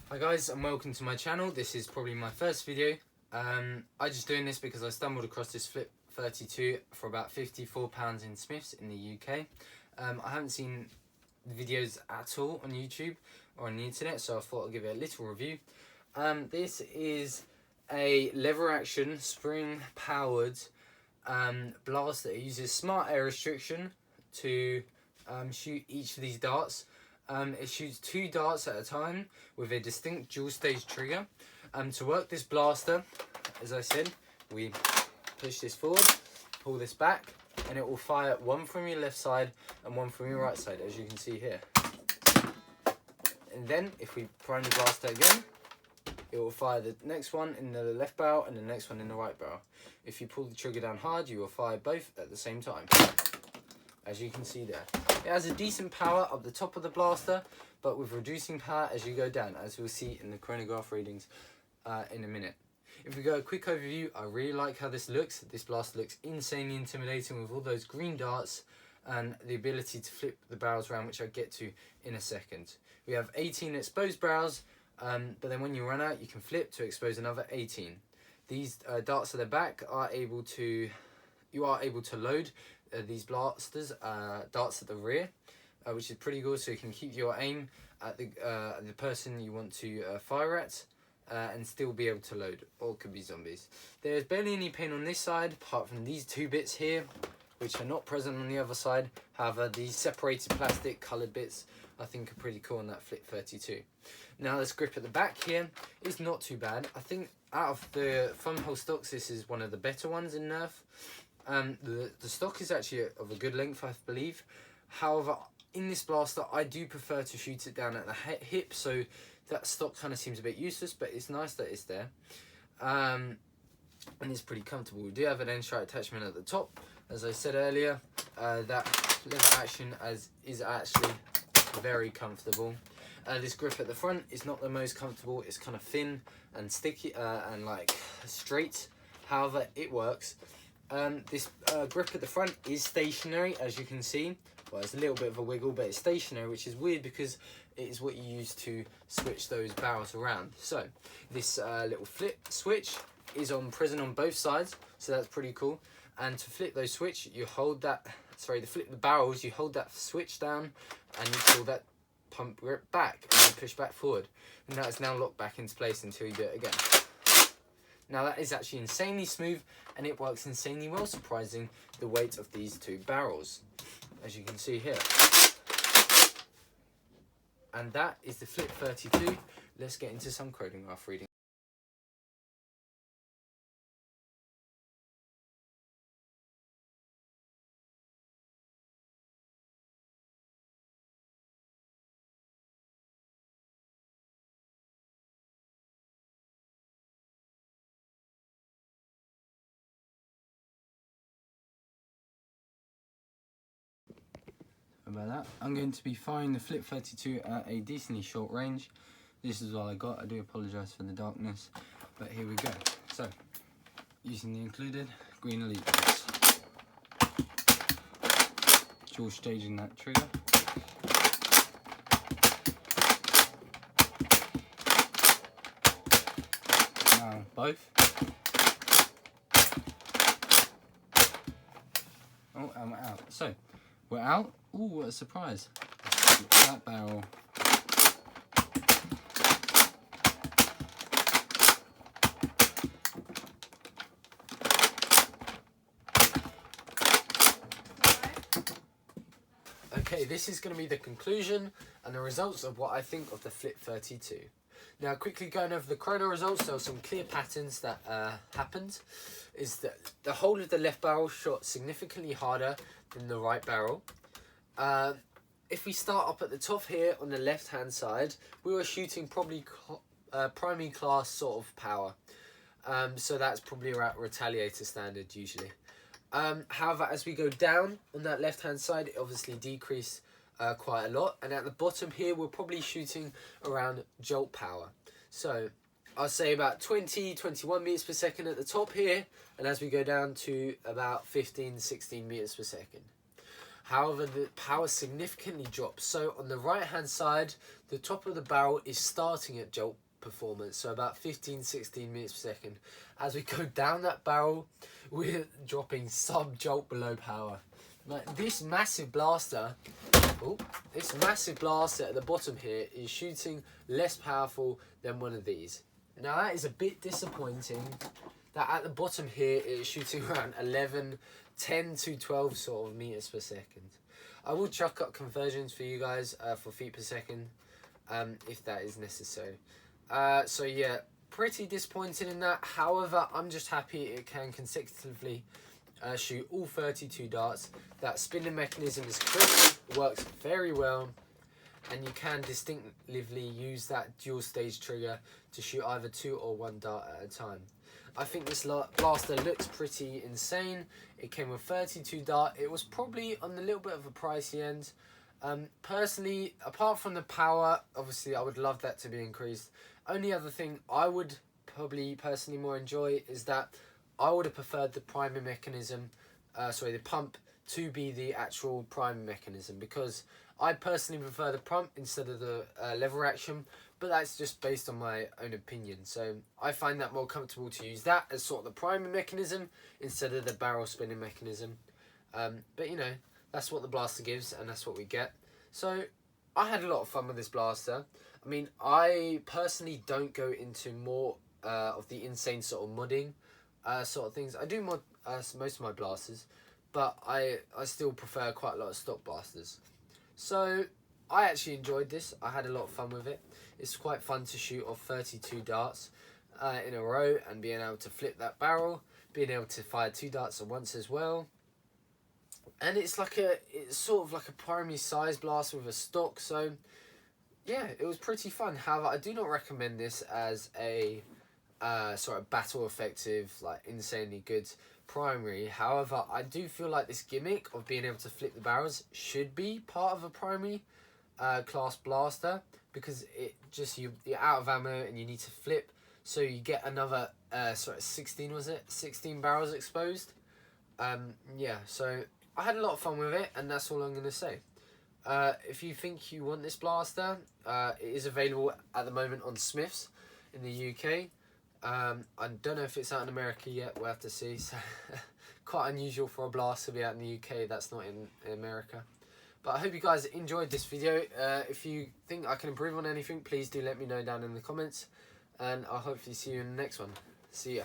Hi guys, and welcome to my channel. This is probably my first video. I'm just doing this because I stumbled across this Flip 32 for about £54 in Smiths in the UK. I haven't seen the videos at all on YouTube or on the internet, so I thought I'd give it a little review. This is a lever action spring powered blaster. It uses smart air restriction to shoot each of these darts. It shoots 2 darts at a time with a distinct dual stage trigger. To work this blaster, as I said, we push this forward, pull this back, and it will fire one from your left side and one from your right side, as you can see here. And then, if we prime the blaster again, it will fire the next one in the left barrel and the next one in the right barrel. If you pull the trigger down hard, you will fire both at the same time, as you can see there. It has a decent power up the top of the blaster, but with reducing power as you go down, as we'll see in the chronograph readings in a minute. If we go a quick overview, I really like how this looks. This blaster looks insanely intimidating with all those green darts and the ability to flip the barrels around, which I'll get to in a second. We have 18 exposed barrels, but then when you run out, you can flip to expose another 18. These darts at the back are able to, you are able to load these blasters, darts at the rear, which is pretty good, so you can keep your aim at the person you want to fire at, and still be able to load, or it could be zombies. There's barely any paint on this side, apart from these 2 bits here, which are not present on the other side. However, these separated plastic coloured bits I think are pretty cool on that Flip 32. Now this grip at the back here is not too bad. I think out of the Funhole stocks, this is one of the better ones in Nerf. The stock is actually of a good length, I believe. However, in this blaster, I do prefer to shoot it down at the hip, so that stock kind of seems a bit useless, but it's nice that it's there. And it's pretty comfortable. We do have an end strike attachment at the top. As I said earlier, that lever action is actually very comfortable. This grip at the front is not the most comfortable. It's kind of thin and sticky and like straight. However, it works. This grip at the front is stationary, as you can see. Well, it's a little bit of a wiggle, but it's stationary, which is weird because it is what you use to switch those barrels around. So this little flip switch is present on both sides, so that's pretty cool. And to flip those switch, you hold that, to flip the barrels, you hold that switch down and you pull that pump grip back and then push back forward. And that is now locked back into place until you do it again. Now that is actually insanely smooth, and it works insanely well, surprising the weight of these 2 barrels, as you can see here. And that is the Flip 32. Let's get into some chronograph reading. About that, I'm going to be firing the Flip 32 at a decently short range. This is all I got. I do apologise for the darkness, but here we go. So, using the included green allegiance, dual staging that trigger. Now both. Oh, and we're out. So, we're out. Ooh, what a surprise. That barrel. Okay, this is going to be the conclusion and the results of what I think of the Flip 32. Now, quickly going over the chrono results, there were some clear patterns that happened. Is that the whole of the left barrel shot significantly harder than the right barrel. If we start up at the top here on the left hand side, we were shooting probably primary class sort of power. So that's probably around retaliator standard usually. However, as we go down on that left hand side, it obviously decreased quite a lot, and at the bottom here we're probably shooting around jolt power. So I'll say about 20-21 meters per second at the top here, and as we go down to about 15-16 meters per second. However, the power significantly drops. So on the right hand side, the top of the barrel is starting at jolt performance, so about 15-16 meters per second. As we go down that barrel, we're dropping sub jolt below power. Like this massive blaster, at the bottom here is shooting less powerful than one of these. Now that is a bit disappointing, that at the bottom here it is shooting around 10 to 12 sort of meters per second. I will chuck up conversions for you guys for feet per second if that is necessary. So yeah, pretty disappointed in that. However, I'm just happy it can consecutively shoot all 32 darts. That spinning mechanism is crisp, works very well, and you can distinctively use that dual stage trigger to shoot either 2 or 1 dart at a time. I think this blaster looks pretty insane. It came with 32 dart. It was probably on a little bit of a pricey end. Personally, apart from the power, obviously I would love that to be increased. Only other thing I would probably personally more enjoy is that I would have preferred the priming mechanism, the pump, to be the actual priming mechanism, because I personally prefer the pump instead of the lever action, but that's just based on my own opinion. So I find that more comfortable to use that as sort of the priming mechanism instead of the barrel spinning mechanism. But you know, that's what the blaster gives, and that's what we get. So I had a lot of fun with this blaster. I mean, I personally don't go into more of the insane sort of modding sort of things. I do mod most of my blasters, but I still prefer quite a lot of stock blasters. So I actually enjoyed this. I had a lot of fun with it. It's quite fun to shoot off 32 darts in a row and being able to flip that barrel, being able to fire 2 darts at once as well. And it's sort of like a primary size blast with a stock. So yeah, it was pretty fun. However, I do not recommend this as a sort of battle effective, like insanely good primary. However, I do feel like this gimmick of being able to flip the barrels should be part of a primary class blaster, because it just you're out of ammo and you need to flip, so you get another 16 barrels exposed. Yeah, so I had a lot of fun with it, and that's all I'm gonna say. If you think you want this blaster, it is available at the moment on Smiths in the UK. I don't know if it's out in America yet, we'll have to see. So quite unusual for a blaster to be out in the UK that's not in America. But I hope you guys enjoyed this video. If you think I can improve on anything, please do let me know down in the comments, and I'll hopefully see you in the next one. See ya.